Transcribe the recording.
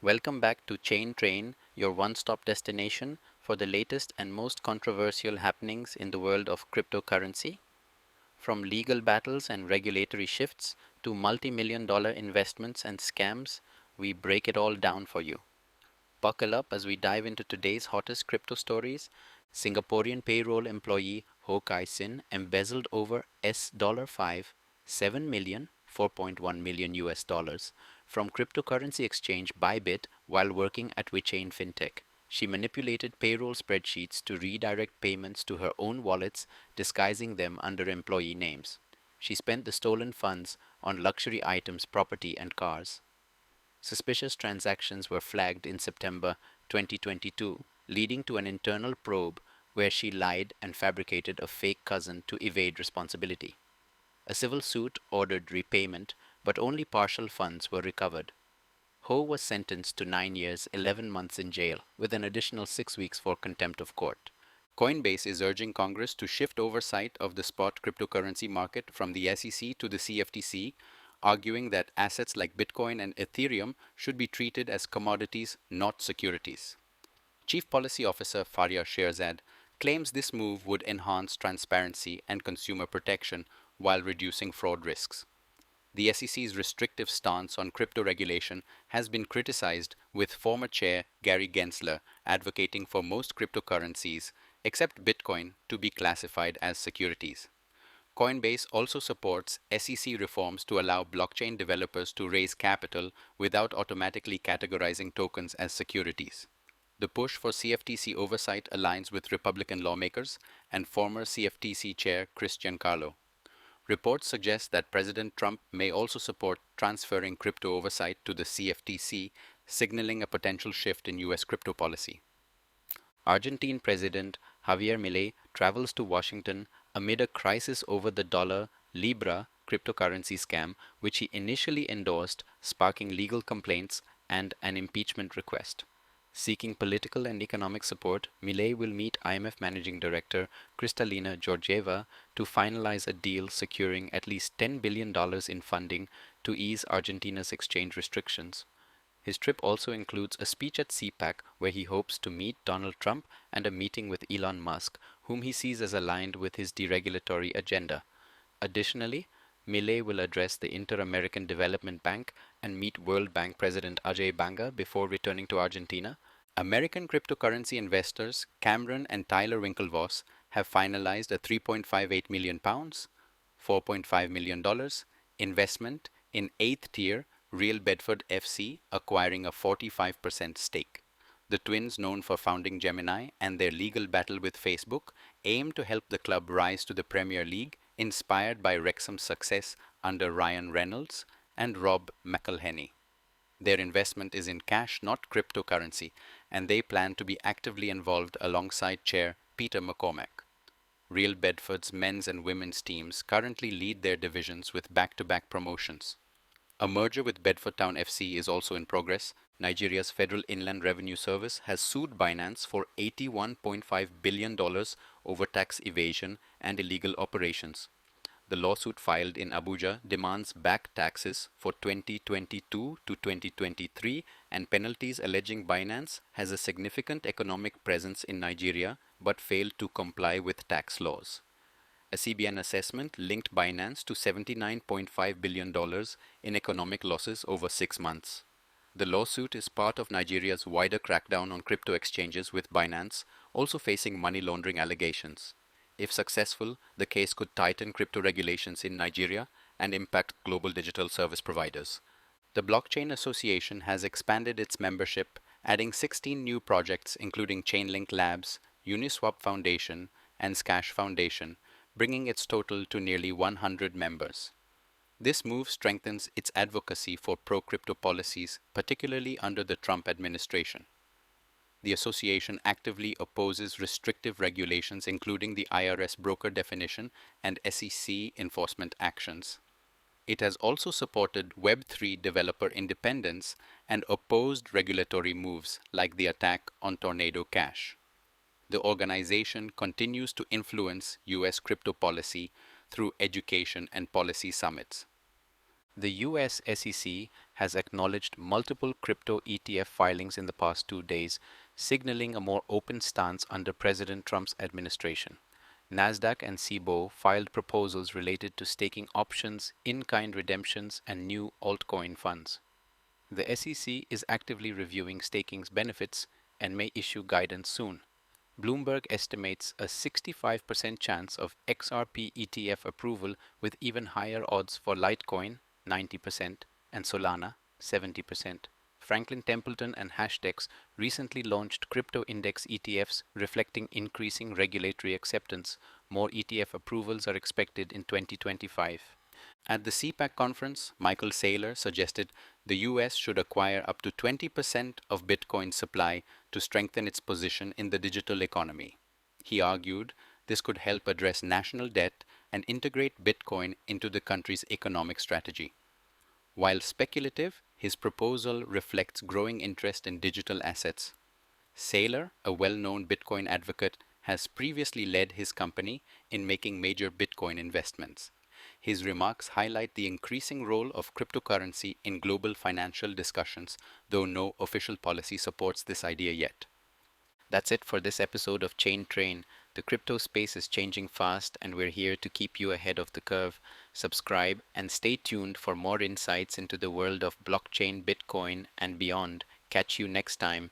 Welcome back to Chain Train, your one stop destination for the latest and most controversial happenings in the world of cryptocurrency. From legal battles and regulatory shifts to multi-million dollar investments and scams, we break it all down for you. Buckle up as we dive into today's hottest crypto stories. Singaporean payroll employee Ho Kai Sin embezzled over $5, 7 million, 4.1 million US dollars from cryptocurrency exchange Bybit while working at WeChain Fintech. She manipulated payroll spreadsheets to redirect payments to her own wallets, disguising them under employee names. She spent the stolen funds on luxury items, property, and cars. Suspicious transactions were flagged in September 2022, leading to an internal probe where she lied and fabricated a fake cousin to evade responsibility. A civil suit ordered repayment, but only partial funds were recovered. Ho was sentenced to 9 years, 11 months in jail, with an additional 6 weeks for contempt of court. Coinbase is urging Congress to shift oversight of the spot cryptocurrency market from the SEC to the CFTC, arguing that assets like Bitcoin and Ethereum should be treated as commodities, not securities. Chief Policy Officer Faria Sherzad claims this move would enhance transparency and consumer protection while reducing fraud risks. The SEC's restrictive stance on crypto regulation has been criticized, with former chair Gary Gensler advocating for most cryptocurrencies, except Bitcoin, to be classified as securities. Coinbase also supports SEC reforms to allow blockchain developers to raise capital without automatically categorizing tokens as securities. The push for CFTC oversight aligns with Republican lawmakers and former CFTC chair Christian Carlo. Reports suggest that President Trump may also support transferring crypto oversight to the CFTC, signaling a potential shift in U.S. crypto policy. Argentine President Javier Milei travels to Washington amid a crisis over the dollar Libra cryptocurrency scam, which he initially endorsed, sparking legal complaints and an impeachment request. Seeking political and economic support, Milei will meet IMF Managing Director Kristalina Georgieva to finalize a deal securing at least $10 billion in funding to ease Argentina's exchange restrictions. His trip also includes a speech at CPAC where he hopes to meet Donald Trump and a meeting with Elon Musk, whom he sees as aligned with his deregulatory agenda. Additionally, Milei will address the Inter-American Development Bank and meet World Bank President Ajay Banga before returning to Argentina. American cryptocurrency investors Cameron and Tyler Winklevoss have finalized a £3.58 million, $4.5 million investment in 8th tier Real Bedford FC, acquiring a 45% stake. The twins, known for founding Gemini and their legal battle with Facebook, aim to help the club rise to the Premier League, inspired by Wrexham's success under Ryan Reynolds and Rob McElhenney. Their investment is in cash, not cryptocurrency, and they plan to be actively involved alongside Chair Peter McCormack. Real Bedford's men's and women's teams currently lead their divisions with back-to-back promotions. A merger with Bedford Town FC is also in progress. Nigeria's Federal Inland Revenue Service has sued Binance for $81.5 billion over tax evasion and illegal operations. The lawsuit filed in Abuja demands back taxes for 2022 to 2023 and penalties, alleging Binance has a significant economic presence in Nigeria but failed to comply with tax laws. A CBN assessment linked Binance to $79.5 billion in economic losses over 6 months. The lawsuit is part of Nigeria's wider crackdown on crypto exchanges, with Binance also facing money laundering allegations. If successful, the case could tighten crypto regulations in Nigeria and impact global digital service providers. The Blockchain Association has expanded its membership, adding 16 new projects including Chainlink Labs, Uniswap Foundation, and Scash Foundation, bringing its total to nearly 100 members. This move strengthens its advocacy for pro-crypto policies, particularly under the Trump administration. The association actively opposes restrictive regulations, including the IRS broker definition and SEC enforcement actions. It has also supported Web3 developer independence and opposed regulatory moves like the attack on Tornado Cash. The organization continues to influence U.S. crypto policy through education and policy summits. The US SEC has acknowledged multiple crypto ETF filings in the past 2 days, signaling a more open stance under President Trump's administration. Nasdaq and Cboe filed proposals related to staking options, in-kind redemptions, and new altcoin funds. The SEC is actively reviewing staking's benefits and may issue guidance soon. Bloomberg estimates a 65% chance of XRP ETF approval, with even higher odds for Litecoin, 90%, and Solana, 70%. Franklin Templeton and Hashdex recently launched crypto index ETFs reflecting increasing regulatory acceptance. More ETF approvals are expected in 2025. At the CPAC conference, Michael Saylor suggested the US should acquire up to 20% of Bitcoin's supply to strengthen its position in the digital economy. He argued this could help address national debt and integrate Bitcoin into the country's economic strategy. While speculative, his proposal reflects growing interest in digital assets. Saylor, a well-known Bitcoin advocate, has previously led his company in making major Bitcoin investments. His remarks highlight the increasing role of cryptocurrency in global financial discussions, though no official policy supports this idea yet. That's it for this episode of Chain Train. The crypto space is changing fast, and we're here to keep you ahead of the curve. Subscribe and stay tuned for more insights into the world of blockchain, Bitcoin, and beyond. Catch you next time.